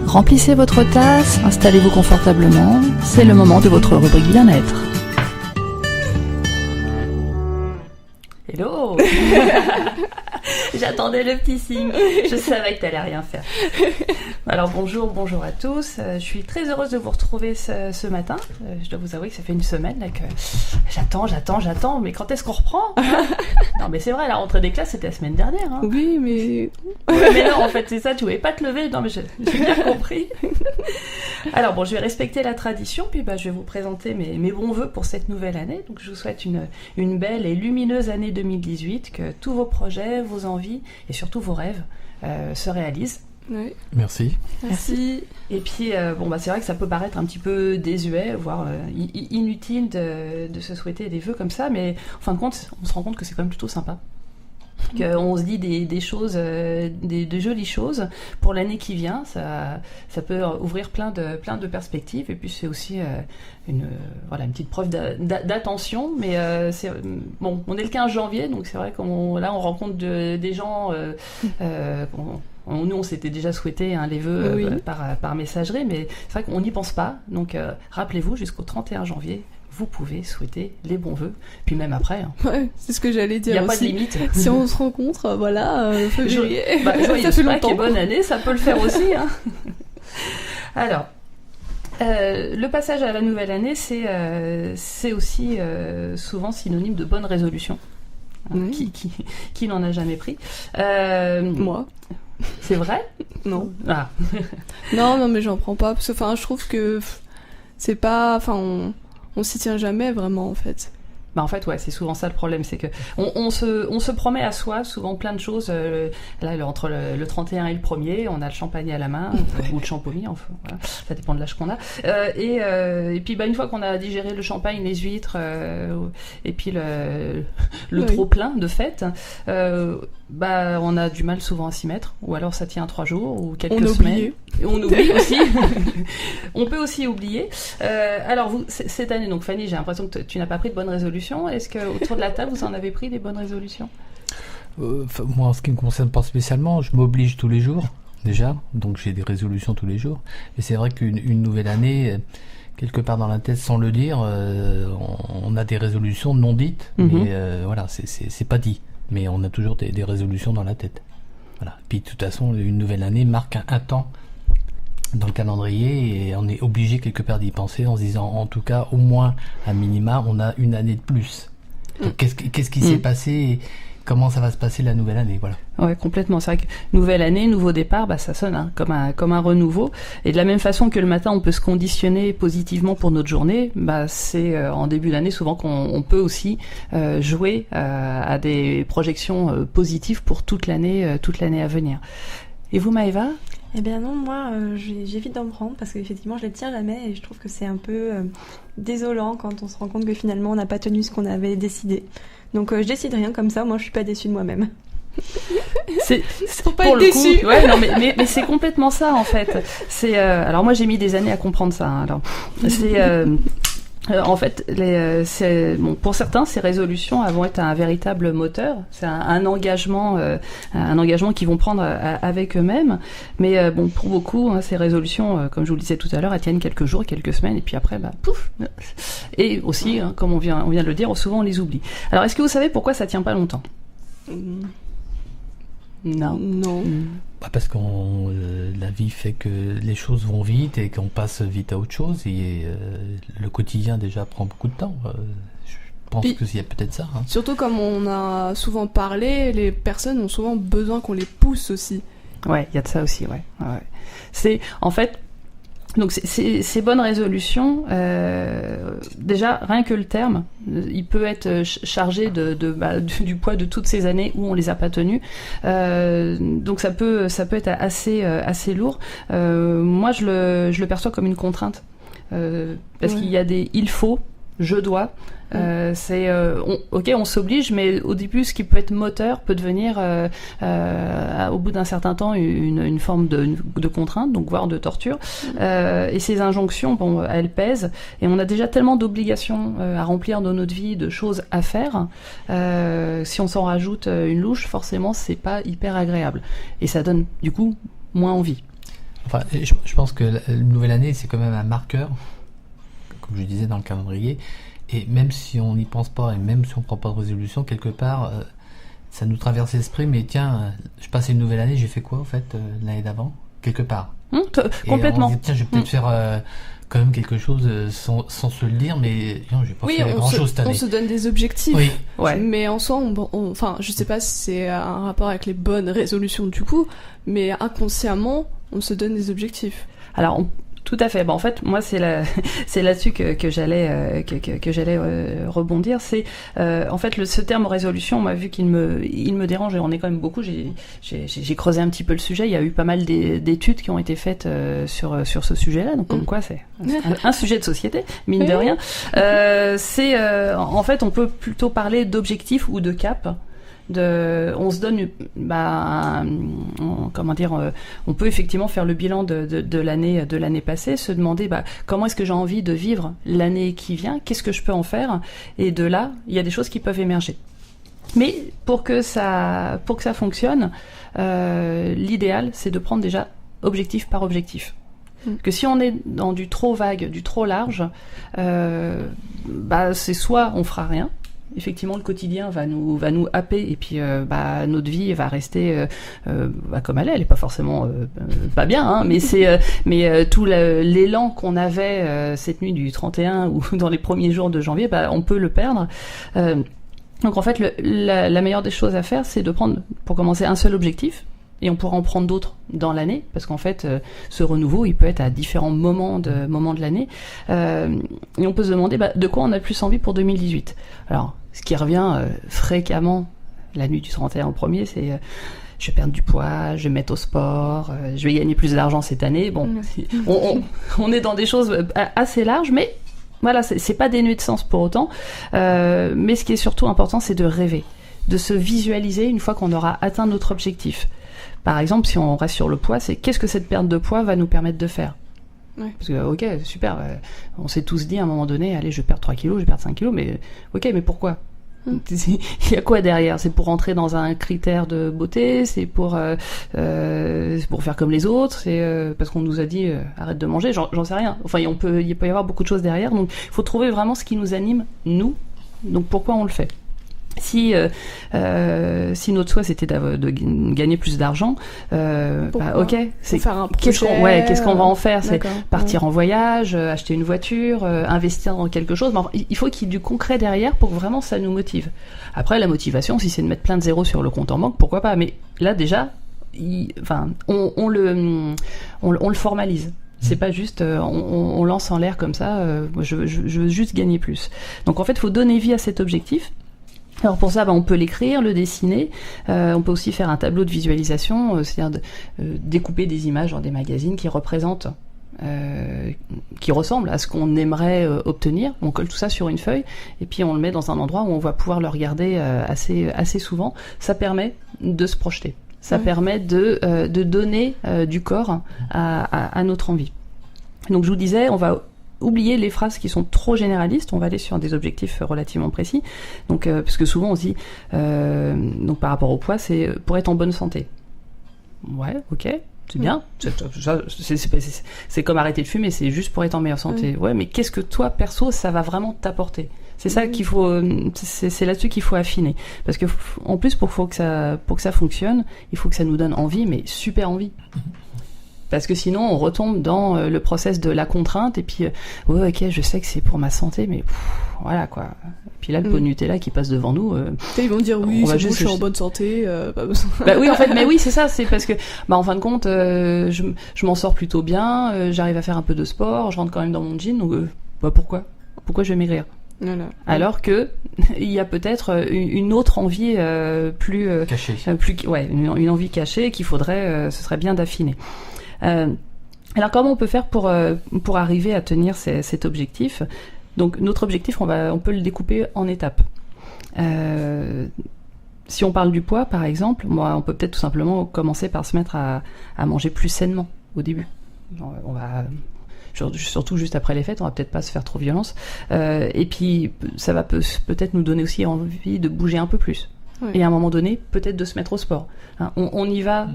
Remplissez votre tasse, installez-vous confortablement, c'est le moment de votre rubrique bien-être. Hello. J'attendais le petit signe, je savais que t'allais rien faire. Alors bonjour à tous, je suis très heureuse de vous retrouver ce matin. Je dois vous avouer que ça fait une semaine là, que j'attends, mais quand est-ce qu'on reprend hein? Non mais c'est vrai, la rentrée des classes c'était la semaine dernière. Hein. Oui mais... Ouais, mais non en fait c'est ça, tu voulais pas te lever, non mais j'ai bien compris. Alors bon, je vais respecter la tradition, puis je vais vous présenter mes bons vœux pour cette nouvelle année. Donc je vous souhaite une belle et lumineuse année 2018, que tous vos projets, vos envies et surtout vos rêves se réalisent. Oui. Merci. Et puis, c'est vrai que ça peut paraître un petit peu désuet, voire inutile de se souhaiter des vœux comme ça, mais en fin de compte, on se rend compte que c'est quand même plutôt sympa. Qu'on se dit des choses, de jolies choses pour l'année qui vient. Ça peut ouvrir plein de perspectives. Et puis c'est aussi une petite preuve d'attention. Mais on est le 15 janvier, donc c'est vrai qu'on rencontre des gens. Nous, on s'était déjà souhaité les vœux oui. par messagerie, mais c'est vrai qu'on n'y pense pas. Donc rappelez-vous, jusqu'au 31 janvier, vous pouvez souhaiter les bons vœux, puis même après. Hein. Ouais, c'est ce que j'allais dire. Il n'y a aussi. pas de limite. Si on se rencontre, février. Joyeuse Pâques et bonne année, ça peut le faire aussi. Hein. Alors, le passage à la nouvelle année, c'est aussi souvent synonyme de bonne résolution. Hein, qui n'en a jamais pris Moi. C'est vrai ? Non. Ah. non, mais j'en prends pas. Parce que, je trouve que c'est pas... on s'y tient jamais vraiment, en fait. En fait, ouais, c'est souvent ça le problème, c'est que on se promet à soi souvent plein de choses. Là, entre le 31 et le 1er, on a le champagne à la main, ou le champomis, enfin, voilà, ça dépend de l'âge qu'on a. Et puis, une fois qu'on a digéré le champagne, les huîtres, et puis le trop plein de fêtes, on a du mal souvent à s'y mettre, ou alors ça tient 3 jours ou quelques semaines. Et on oublie aussi. On peut aussi oublier. Alors vous, cette année, donc Fanny, j'ai l'impression que tu n'as pas pris de bonnes résolutions. Est-ce que autour de la table, vous en avez pris des bonnes résolutions ? Moi, en ce qui me concerne pas spécialement, je m'oblige tous les jours déjà, donc j'ai des résolutions tous les jours. Et c'est vrai qu'une nouvelle année, quelque part dans la tête, sans le dire, on a des résolutions non dites, mais c'est pas dit. Mais on a toujours des résolutions dans la tête. Voilà. Puis de toute façon, une nouvelle année marque un temps dans le calendrier et on est obligé quelque part d'y penser en se disant, en tout cas, au moins, à minima, on a une année de plus. Donc, qu'est-ce qui s'est passé et comment ça va se passer la nouvelle année, voilà. Ouais, complètement. C'est vrai que nouvelle année, nouveau départ, ça sonne comme un renouveau. Et de la même façon que le matin, on peut se conditionner positivement pour notre journée, c'est en début d'année souvent qu'on peut aussi jouer à des projections positives pour toute l'année à venir. Et vous, Maëva ? Eh bien non, moi j'évite d'en prendre parce qu'effectivement je les tiens jamais et je trouve que c'est un peu désolant quand on se rend compte que finalement on n'a pas tenu ce qu'on avait décidé. Donc je décide rien comme ça, moi je suis pas déçue de moi-même. C'est faut pas être déçu. Ouais, non, mais c'est complètement ça en fait. Alors moi j'ai mis des années à comprendre ça. Hein, alors c'est en fait, pour certains, ces résolutions vont être un véritable moteur. C'est un engagement qu'ils vont prendre avec eux-mêmes. Mais pour beaucoup, ces résolutions, comme je vous le disais tout à l'heure, elles tiennent quelques jours, quelques semaines, et puis après, pouf. Et aussi, comme on vient de le dire, souvent on les oublie. Alors, est-ce que vous savez pourquoi ça tient pas longtemps ? Non. Parce que la vie fait que les choses vont vite et qu'on passe vite à autre chose et le quotidien déjà prend beaucoup de temps. Je pense qu'il y a peut-être ça. Hein. Surtout comme on a souvent parlé, les personnes ont souvent besoin qu'on les pousse aussi. Ouais, il y a de ça aussi, ouais. C'est en fait... Donc ces bonnes résolutions, déjà rien que le terme, il peut être chargé du poids de toutes ces années où on les a pas tenues. Donc ça peut être assez lourd. Moi je le perçois comme une contrainte parce qu'il y a des il faut, je dois. On s'oblige, mais au début, ce qui peut être moteur peut devenir, au bout d'un certain temps, une forme de contrainte, donc voire de torture. Et ces injonctions, elles pèsent, et on a déjà tellement d'obligations à remplir dans notre vie, de choses à faire. Si on s'en rajoute une louche, forcément, c'est pas hyper agréable, et ça donne du coup moins envie. Enfin, je pense que la nouvelle année, c'est quand même un marqueur, comme je disais dans le calendrier. Et même si on n'y pense pas, et même si on ne prend pas de résolution, quelque part, ça nous traverse l'esprit. Mais tiens, je passe une nouvelle année, j'ai fait quoi, en fait, l'année d'avant? Quelque part. Complètement. On se dit, tiens, je vais peut-être faire quand même quelque chose sans se le dire, mais non, j'ai pas fait grand-chose cette année. On se donne des objectifs. Oui. Ouais. Mais en soi, enfin, je sais pas si c'est un rapport avec les bonnes résolutions du coup, mais inconsciemment, on se donne des objectifs. Alors, tout à fait. Bon, en fait, moi, c'est là-dessus que j'allais rebondir. C'est en fait ce terme résolution, moi, vu qu'il me dérange et on est quand même beaucoup. J'ai creusé un petit peu le sujet. Il y a eu pas mal d'études qui ont été faites sur ce sujet-là. Donc, comme quoi, c'est un sujet de société, mine de rien. En fait, on peut plutôt parler d'objectifs ou de cap. On se donne, on peut effectivement faire le bilan de l'année passée, se demander comment est-ce que j'ai envie de vivre l'année qui vient, qu'est-ce que je peux en faire, et de là, il y a des choses qui peuvent émerger. Mais pour que ça fonctionne, l'idéal, c'est de prendre déjà objectif par objectif. Que si on est dans du trop vague, du trop large, c'est soit on fera rien. Effectivement, le quotidien va nous happer et puis notre vie va rester comme elle est pas forcément pas bien, hein, mais tout l'élan qu'on avait cette nuit du 31 ou dans les premiers jours de janvier, on peut le perdre. Donc en fait, la meilleure des choses à faire, c'est de prendre, pour commencer, un seul objectif. Et on pourra en prendre d'autres dans l'année, parce qu'en fait, ce renouveau, il peut être à différents moments de l'année. Et on peut se demander de quoi on a le plus envie pour 2018. Alors, ce qui revient fréquemment la nuit du 31 au 1er, c'est je vais perdre du poids, je vais me mettre au sport, je vais gagner plus d'argent cette année. Bon, on est dans des choses assez larges, mais voilà, c'est pas dénué de sens pour autant. Mais ce qui est surtout important, c'est de rêver, de se visualiser une fois qu'on aura atteint notre objectif. Par exemple, si on reste sur le poids, c'est qu'est-ce que cette perte de poids va nous permettre de faire ? Ouais. Parce que, ok, super, on s'est tous dit à un moment donné, allez, je perds 3 kilos, je perds 5 kilos, mais ok, mais pourquoi ? Il y a quoi derrière ? C'est pour rentrer dans un critère de beauté, c'est pour faire comme les autres, c'est parce qu'on nous a dit arrête de manger, j'en sais rien. Enfin, il peut y avoir beaucoup de choses derrière, donc il faut trouver vraiment ce qui nous anime, nous, donc pourquoi on le fait. Si notre souhait c'était de gagner plus d'argent, ok, c'est qu'est-ce qu'on va en faire ? C'est partir en voyage, acheter une voiture, investir dans quelque chose. Mais il faut qu'il y ait du concret derrière pour que vraiment ça nous motive. Après, la motivation, si c'est de mettre plein de zéros sur le compte en banque, pourquoi pas ? Mais là déjà, on le formalise. C'est pas juste on lance en l'air comme ça. Je veux juste gagner plus. Donc en fait, il faut donner vie à cet objectif. Alors pour ça, on peut l'écrire, le dessiner. On peut aussi faire un tableau de visualisation, c'est-à-dire découper des images dans des magazines qui représentent, qui ressemblent à ce qu'on aimerait obtenir. On colle tout ça sur une feuille et puis on le met dans un endroit où on va pouvoir le regarder assez souvent. Ça permet de se projeter. Ça permet de donner du corps à notre envie. Donc je vous disais, on va oublier les phrases qui sont trop généralistes, on va aller sur des objectifs relativement précis. Donc, parce que souvent on se dit, donc par rapport au poids, c'est pour être en bonne santé. Ouais, ok, c'est bien. C'est comme arrêter de fumer, c'est juste pour être en meilleure santé. Ouais, mais qu'est-ce que toi, perso, ça va vraiment t'apporter ? C'est ça qu'il faut, c'est là-dessus qu'il faut affiner. Parce que, en plus, pour que ça fonctionne, il faut que ça nous donne envie, mais super envie. Parce que sinon, on retombe dans le process de la contrainte, et puis, ouais, ok, je sais que c'est pour ma santé, mais voilà, quoi. Et puis là, le pot de Nutella qui passe devant nous... ils vont dire, oui, c'est bon, je suis en bonne santé, pas besoin. Oui, en fait, mais oui, c'est ça, c'est parce que, en fin de compte, je m'en sors plutôt bien, j'arrive à faire un peu de sport, je rentre quand même dans mon jean, donc, pourquoi je vais maigrir ? Voilà. Alors que il y a peut-être une autre envie plus cachée, une envie cachée qu'il faudrait, ce serait bien d'affiner. Alors comment on peut faire pour arriver à tenir cet objectif ? Donc notre objectif, on peut le découper en étapes. Si on parle du poids, par exemple, on peut peut-être tout simplement commencer par se mettre à manger plus sainement au début. On va surtout juste après les fêtes, on va peut-être pas se faire trop violence. Et puis ça va peut-être nous donner aussi envie de bouger un peu plus. Ouais. Et à un moment donné, peut-être de se mettre au sport. Hein, on y va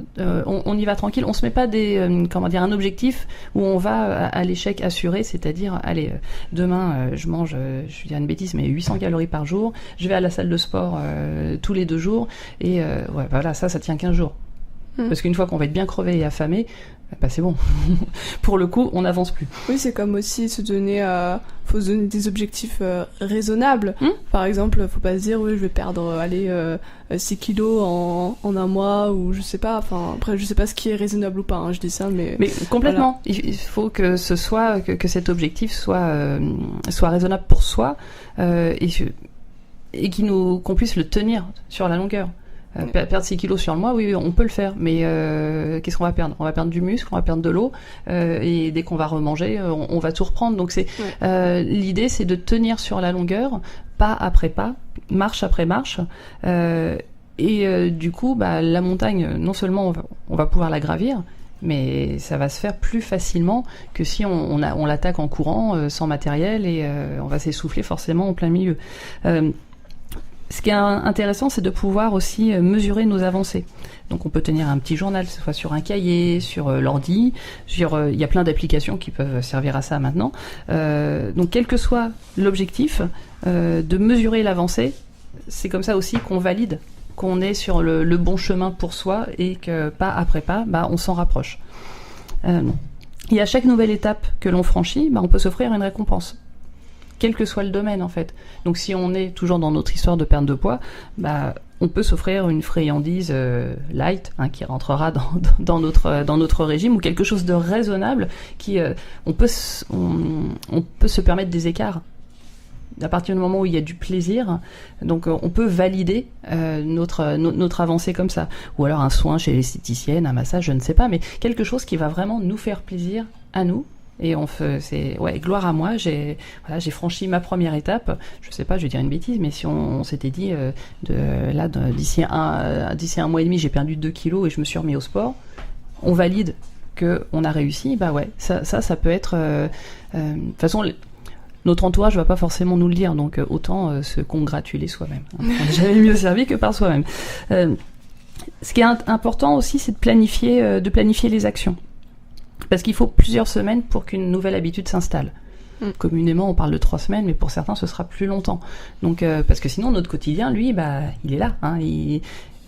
tranquille. On se met pas un objectif où on va à l'échec assuré, c'est-à-dire, allez, demain, je mange, je vais dire une bêtise, mais 800 calories par jour. Je vais à la salle de sport tous les 2 jours. Et voilà, ça tient 15 jours. Parce qu'une fois qu'on va être bien crevé et affamé, c'est bon. Pour le coup, on n'avance plus. Oui, c'est comme aussi faut se donner des objectifs raisonnables. Par exemple, faut pas se dire, oui, je vais perdre 6 kilos en un mois, ou je sais pas. Enfin, après, je sais pas ce qui est raisonnable ou pas, hein, je dis ça, mais complètement. Voilà. Il faut que ce soit, que cet objectif soit raisonnable pour soi, et qu'on puisse le tenir sur la longueur. Perdre 6 kilos sur le mois, oui, on peut le faire, mais qu'est-ce qu'on va perdre ? On va perdre du muscle, on va perdre de l'eau, et dès qu'on va remanger, on va tout reprendre. Donc l'idée, c'est de tenir sur la longueur, pas après pas, marche après marche, et du coup, la montagne, non seulement on va pouvoir la gravir, mais ça va se faire plus facilement que si on l'attaque en courant, sans matériel, et on va s'essouffler forcément en plein milieu. Ce qui est intéressant, c'est de pouvoir aussi mesurer nos avancées. Donc on peut tenir un petit journal, que ce soit sur un cahier, sur l'ordi, il y a plein d'applications qui peuvent servir à ça maintenant. Donc quel que soit l'objectif, de mesurer l'avancée, c'est comme ça aussi qu'on valide qu'on est sur le bon chemin pour soi, et que pas après pas, on s'en rapproche. Et à chaque nouvelle étape que l'on franchit, on peut s'offrir une récompense, quel que soit le domaine en fait. Donc si on est toujours dans notre histoire de perte de poids, on peut s'offrir une friandise light, qui rentrera dans notre régime, ou quelque chose de raisonnable qui on peut se permettre des écarts. À partir du moment où il y a du plaisir, donc on peut valider notre avancée comme ça. Ou alors un soin chez l'esthéticienne, un massage, je ne sais pas, mais quelque chose qui va vraiment nous faire plaisir à nous. Et gloire à moi, j'ai franchi ma première étape. Je sais pas, je vais dire une bêtise, mais si on s'était dit d'ici un mois et demi, j'ai perdu 2 kilos et je me suis remis au sport, on valide que on a réussi. Ça peut être de toute façon. Notre entourage va pas forcément nous le dire, donc autant se congratuler soi-même. On n'est jamais mieux servi que par soi-même. Ce qui est important aussi, c'est de planifier les actions. Parce qu'il faut plusieurs semaines pour qu'une nouvelle habitude s'installe. Communément, on parle de 3 semaines, mais pour certains, ce sera plus longtemps. Donc, parce que sinon, notre quotidien, lui, il est là.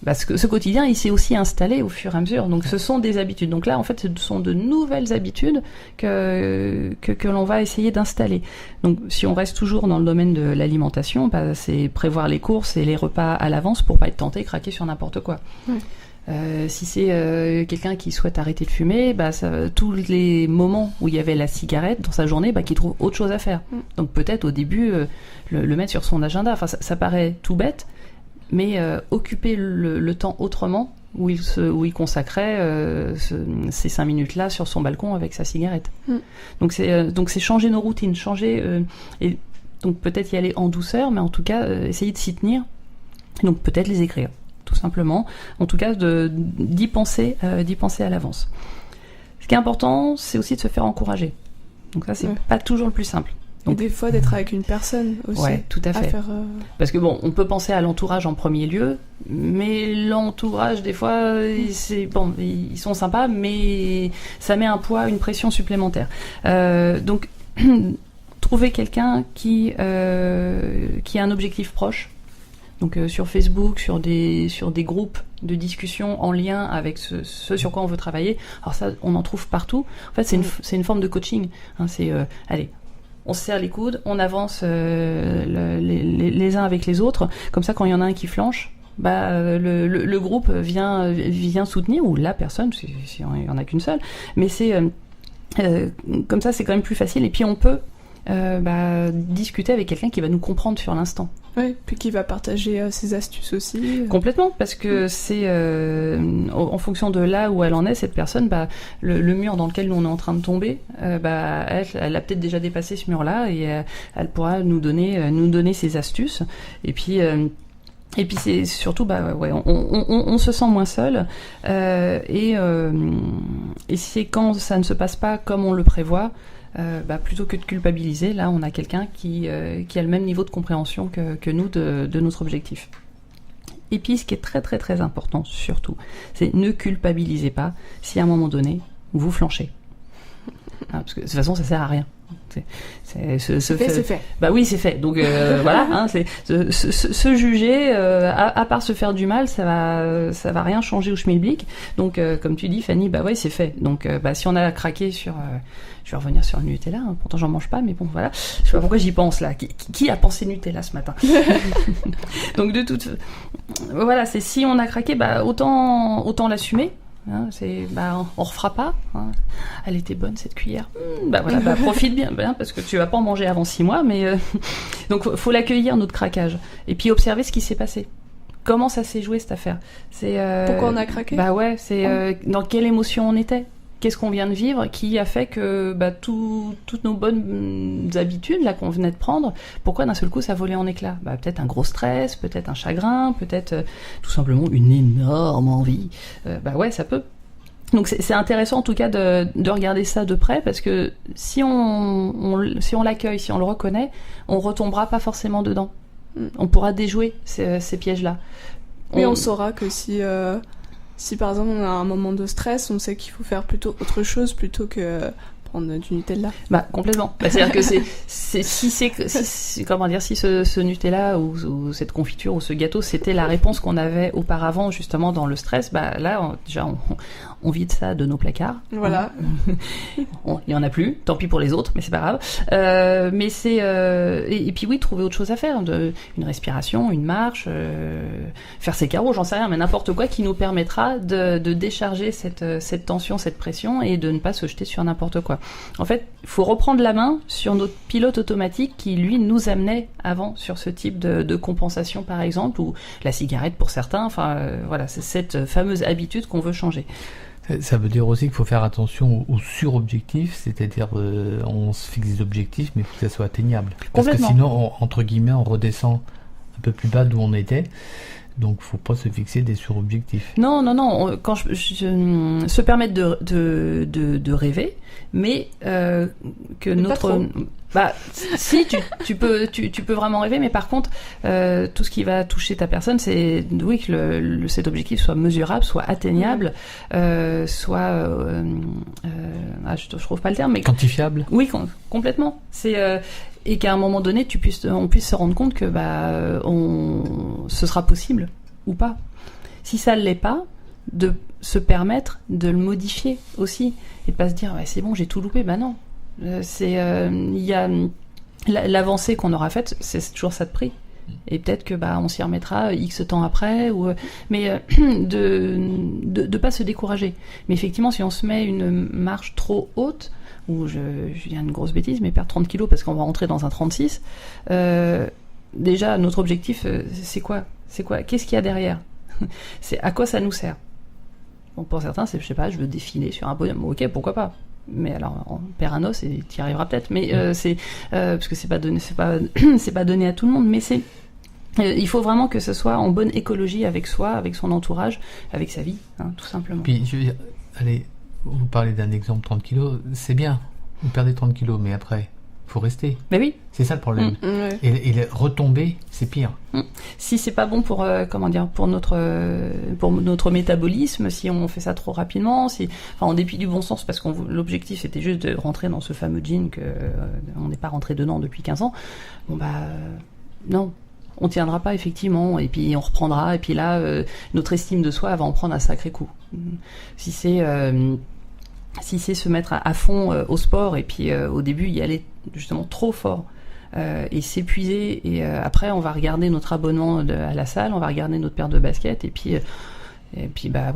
Parce que ce quotidien, il s'est aussi installé au fur et à mesure. Donc, ce sont des habitudes. Donc là, en fait, ce sont de nouvelles habitudes que l'on va essayer d'installer. Donc, si on reste toujours dans le domaine de l'alimentation, c'est prévoir les courses et les repas à l'avance pour pas être tenté et craquer sur n'importe quoi. Si c'est quelqu'un qui souhaite arrêter de fumer, tous les moments où il y avait la cigarette dans sa journée, qu'il trouve autre chose à faire. Donc peut-être au début le mettre sur son agenda. Enfin, ça paraît tout bête, mais occuper le temps autrement, où il consacrait ces 5 minutes-là sur son balcon avec sa cigarette. Donc c'est changer nos routines, et donc peut-être y aller en douceur, mais en tout cas essayer de s'y tenir. Donc peut-être les écrire, tout simplement. En tout cas, d'y penser à l'avance. Ce qui est important, c'est aussi de se faire encourager. Donc ça, c'est pas toujours le plus simple. Donc, et des fois, d'être avec une personne aussi. Ouais, tout à fait. Parce que on peut penser à l'entourage en premier lieu, mais l'entourage, des fois, ils sont sympas, mais ça met un poids, une pression supplémentaire. Donc, trouver quelqu'un qui a un objectif proche. Donc sur Facebook, sur des groupes de discussion en lien avec ce sur quoi on veut travailler. Alors ça, on en trouve partout. En fait, c'est une forme de coaching. C'est allez, on se serre les coudes, on avance les uns avec les autres. Comme ça, quand il y en a un qui flanche, le groupe vient soutenir, ou la personne, si il y en a qu'une seule. Mais c'est comme ça, c'est quand même plus facile. Et puis on peut discuter avec quelqu'un qui va nous comprendre sur l'instant. Oui, puis qui va partager ses astuces aussi. Complètement, parce que c'est en fonction de là où elle en est, cette personne, le mur dans lequel on est en train de tomber, elle a peut-être déjà dépassé ce mur-là, et elle pourra nous donner ses astuces. Et puis c'est surtout, on se sent moins seul, et c'est quand ça ne se passe pas comme on le prévoit. Plutôt que de culpabiliser, là on a quelqu'un qui a le même niveau de compréhension que nous de notre objectif. Et puis, ce qui est très très très important, surtout, c'est ne culpabilisez pas si à un moment donné, vous flanchez. Parce que de toute façon, ça sert à rien. C'est fait. Bah oui, c'est fait. Donc voilà, hein, se juger, à part se faire du mal, ça va rien changer au schmilblick. Donc comme tu dis, Fanny, bah ouais, c'est fait. Donc si on a craqué sur, je vais revenir sur le Nutella. Hein, pourtant j'en mange pas, mais bon voilà. Je sais pas pourquoi j'y pense là. Qui a pensé Nutella ce matin? Donc voilà, c'est si on a craqué, bah autant l'assumer. Hein, on refera pas. Hein. Elle était bonne cette cuillère. Profite bien, parce que tu vas pas en manger avant 6 mois, mais donc faut l'accueillir notre craquage et puis observer ce qui s'est passé. Comment ça s'est joué cette affaire? Pourquoi on a craqué? Dans quelle émotion on était? Qu'est-ce qu'on vient de vivre qui a fait que toutes nos bonnes habitudes là qu'on venait de prendre, pourquoi d'un seul coup ça volait en éclats? Peut-être un gros stress, peut-être un chagrin, peut-être tout simplement une énorme envie. Ça peut. Donc c'est intéressant en tout cas de regarder ça de près parce que si on l'accueille, si on le reconnaît, on retombera pas forcément dedans. On pourra déjouer ces pièges-là. Mais on saura que si par exemple on a un moment de stress, on sait qu'il faut faire plutôt autre chose plutôt que prendre du Nutella. Complètement. C'est-à-dire que si ce Nutella ou cette confiture ou ce gâteau, c'était la réponse qu'on avait auparavant justement dans le stress, là on vide ça de nos placards. Voilà. Il y en a plus. Tant pis pour les autres, mais c'est pas grave. Mais c'est et puis oui, trouver autre chose à faire, une respiration, une marche, faire ses carreaux, j'en sais rien, mais n'importe quoi qui nous permettra de décharger cette tension, cette pression et de ne pas se jeter sur n'importe quoi. En fait, il faut reprendre la main sur notre pilote automatique qui, lui, nous amenait avant sur ce type de compensation, par exemple, ou la cigarette pour certains. Voilà, c'est cette fameuse habitude qu'on veut changer. Ça veut dire aussi qu'il faut faire attention aux sur-objectifs, c'est-à-dire on se fixe des objectifs, mais il faut que ça soit atteignable. Parce que sinon, entre guillemets, on redescend un peu plus bas d'où on était. Donc, faut pas se fixer des sur-objectifs. Non. Quand se permettre de rêver, mais que notre si tu peux vraiment rêver, mais par contre tout ce qui va toucher ta personne, c'est oui que cet objectif soit mesurable, soit atteignable, soit je trouve pas le terme, mais quantifiable. Oui, complètement. C'est et qu'à un moment donné, on puisse se rendre compte que ce sera possible ou pas. Si ça ne l'est pas, de se permettre de le modifier aussi et de pas se dire c'est bon, j'ai tout loupé. Non, il y a l'avancée qu'on aura faite, c'est toujours ça de prix. Et peut-être que on s'y remettra X temps après, mais de pas se décourager. Mais effectivement, si on se met une marche trop haute, ou je viens une grosse bêtise, mais perdre 30 kilos parce qu'on va rentrer dans un 36, déjà notre objectif c'est quoi? Qu'est-ce qu'il y a derrière? C'est à quoi ça nous sert? Bon, pour certains, c'est, je sais pas, je veux défiler sur un podium. Ok, pourquoi pas? Mais alors, on perd un os et t'y arriveras peut-être. Mais c'est parce que c'est pas donné à tout le monde. Mais il faut vraiment que ce soit en bonne écologie avec soi, avec son entourage, avec sa vie, tout simplement. Puis, je veux dire, allez, vous parlez d'un exemple 30 kilos, c'est bien. Vous perdez 30 kilos, mais après, faut rester. Mais oui. C'est ça le problème. Ouais. Et retomber, c'est pire. Si c'est pas bon pour notre métabolisme, si on fait ça trop rapidement, en dépit du bon sens, parce que l'objectif c'était juste de rentrer dans ce fameux jean que on n'est pas rentré dedans depuis 15 ans. Non. On tiendra pas effectivement, et puis on reprendra, et puis là notre estime de soi va en prendre un sacré coup. Si c'est se mettre à fond au sport et puis au début y aller justement trop fort et s'épuiser, et après on va regarder notre abonnement à la salle, on va regarder notre paire de baskets, et puis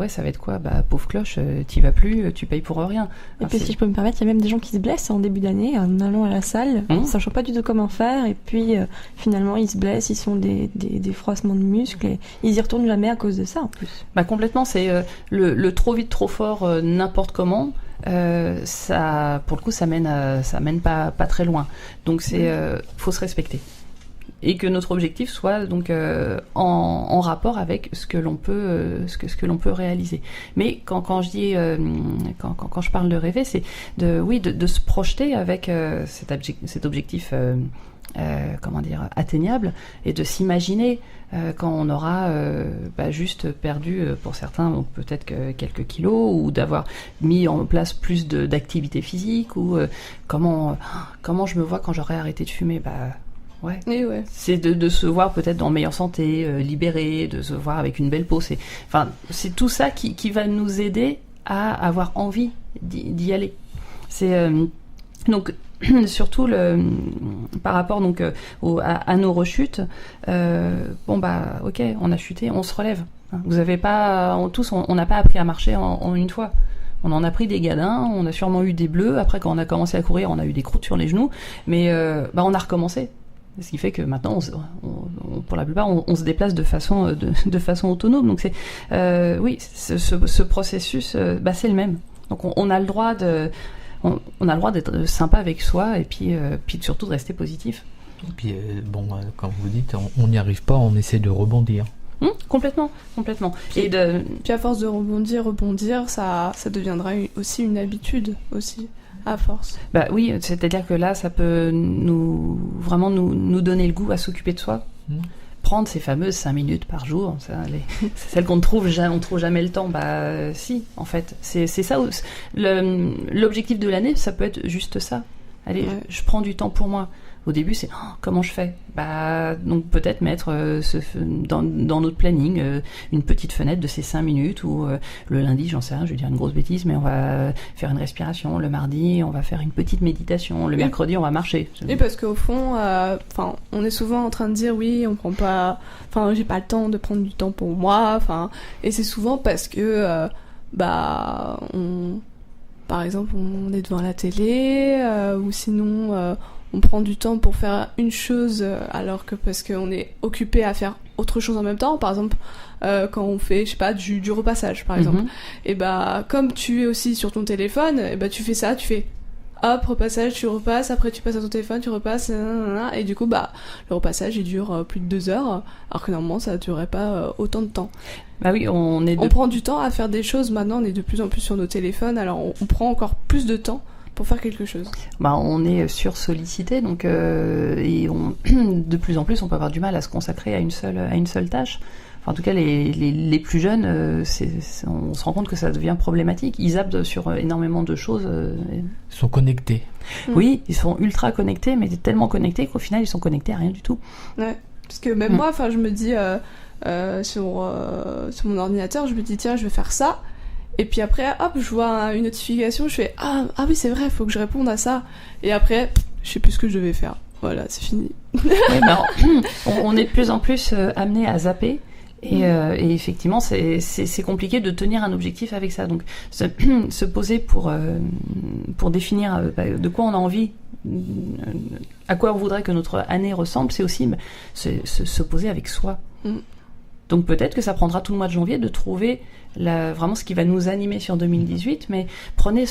ça va être quoi? Pauvre cloche, t'y vas plus, tu payes pour rien. Et puis si je peux me permettre, il y a même des gens qui se blessent en début d'année en allant à la salle, sachant pas du tout comment faire, et puis finalement ils se blessent, ils sont des froissements de muscles, et ils y retournent jamais à cause de ça en plus. Complètement, c'est le trop vite, trop fort, n'importe comment. Ça, pour le coup, ça mène pas très loin. Donc faut se respecter. Et que notre objectif soit donc en rapport avec ce que l'on peut réaliser. Mais quand je dis quand je parle de rêver, c'est de se projeter avec cet objectif atteignable, et de s'imaginer quand on aura juste perdu pour certains peut-être que quelques kilos, ou d'avoir mis en place plus d'activité physique, ou comment je me vois quand j'aurai arrêté de fumer. Ouais. C'est de se voir peut-être en meilleure santé, libéré, de se voir avec une belle peau. C'est tout ça qui va nous aider à avoir envie d'y aller. C'est donc surtout par rapport donc à nos rechutes. Ok, on a chuté, on se relève. Vous avez pas on n'a pas appris à marcher en une fois. On en a pris des gadins, on a sûrement eu des bleus. Après, quand on a commencé à courir, on a eu des croûtes sur les genoux, mais on a recommencé. Ce qui fait que maintenant, pour la plupart, on se déplace de façon autonome. Donc c'est ce processus, c'est le même. Donc on a le droit d'être sympa avec soi, et puis surtout de rester positif. Et puis quand vous dites, on n'y arrive pas, on essaie de rebondir. Complètement. Puis à force de rebondir, ça deviendra aussi une habitude aussi. À force. Oui, c'est-à-dire que là, ça peut nous donner le goût à s'occuper de soi. Prendre ces fameuses 5 minutes par jour, c'est celles qu'on ne trouve jamais, on trouve jamais le temps. Si, en fait, c'est ça. L'objectif de l'année, ça peut être juste ça. Allez, je prends du temps pour moi. Au début, c'est comment je fais ? Donc peut-être mettre dans notre planning une petite fenêtre de ces 5 minutes, où le lundi, j'en sais rien, je vais dire une grosse bêtise, mais on va faire une respiration. Le mardi, on va faire une petite méditation. Le mercredi, on va marcher. Et parce qu'au fond, on est souvent en train de dire oui, on prend pas, j'ai pas le temps de prendre du temps pour moi. Et c'est souvent parce que par exemple, on est devant la télé, ou sinon on prend du temps pour faire une chose alors que parce qu'on est occupé à faire autre chose en même temps. Par exemple, quand on fait, je sais pas, du repassage, par exemple. Et comme tu es aussi sur ton téléphone, tu fais ça, tu fais hop, repassage, tu repasses, après tu passes à ton téléphone, tu repasses, et du coup, le repassage, il dure plus de 2 heures, alors que normalement, ça ne durerait pas autant de temps. Oui, on prend du temps à faire des choses. Maintenant, on est de plus en plus sur nos téléphones, alors on prend encore plus de temps pour faire quelque chose. On est sursollicité, donc de plus en plus, on peut avoir du mal à se consacrer à une seule tâche. En tout cas, les plus jeunes, on se rend compte que ça devient problématique. Ils zappent sur énormément de choses. Ils sont connectés. Oui, ils sont ultra connectés, mais tellement connectés qu'au final, ils sont connectés à rien du tout. Ouais, parce que même moi, je me dis, sur mon ordinateur, je me dis, tiens, je vais faire ça. Et puis après, hop, je vois une notification, je fais ah oui, c'est vrai, il faut que je réponde à ça. Et après, je sais plus ce que je devais faire. Voilà, c'est fini. On est de plus en plus amené à zapper. Et effectivement, c'est compliqué de tenir un objectif avec ça. Donc, se poser pour définir de quoi on a envie, à quoi on voudrait que notre année ressemble, c'est aussi se poser avec soi. Donc peut-être que ça prendra tout le mois de janvier de trouver vraiment ce qui va nous animer sur 2018, mais prenez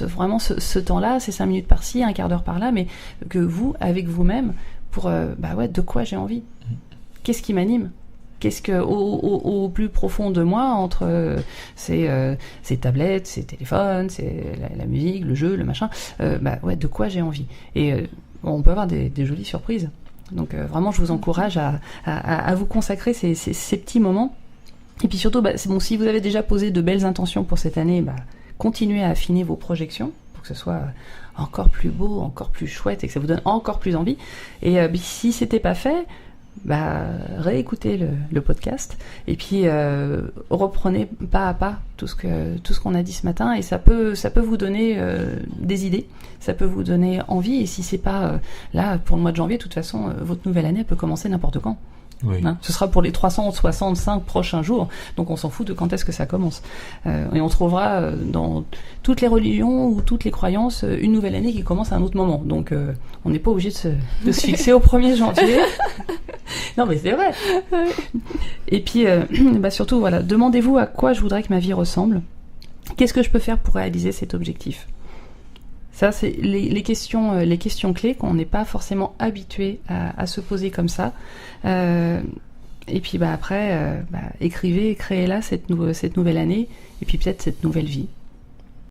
vraiment ce temps-là, ces 5 minutes par-ci, un quart d'heure par-là, mais que vous, avec vous-même, pour de quoi j'ai envie. Qu'est-ce qui m'anime ? Qu'est-ce que au plus profond de moi, entre ces tablettes, ces téléphones, la musique, le jeu, le machin, de quoi j'ai envie. Et on peut avoir des jolies surprises. Donc vraiment, je vous encourage à vous consacrer ces petits moments. Et puis surtout, si vous avez déjà posé de belles intentions pour cette année, continuez à affiner vos projections pour que ce soit encore plus beau, encore plus chouette, et que ça vous donne encore plus envie. Et si c'était pas fait, réécoutez le podcast, et puis reprenez pas à pas tout ce qu'on a dit ce matin, et ça peut vous donner des idées, ça peut vous donner envie. Et si c'est pas là pour le mois de janvier, de toute façon, votre nouvelle année peut commencer n'importe quand. Oui. Ce sera pour les 365 prochains jours, donc on s'en fout de quand est-ce que ça commence. Et on trouvera dans toutes les religions ou toutes les croyances une nouvelle année qui commence à un autre moment. Donc on n'est pas obligé de se fixer au 1er janvier. Non mais c'est vrai. Et puis surtout, voilà, demandez-vous à quoi je voudrais que ma vie ressemble. Qu'est-ce que je peux faire pour réaliser cet objectif ? Ça, c'est les questions clés qu'on n'est pas forcément habitué à se poser comme ça. Et puis après, écrivez, créez-la cette nouvelle année, et puis peut-être cette nouvelle vie.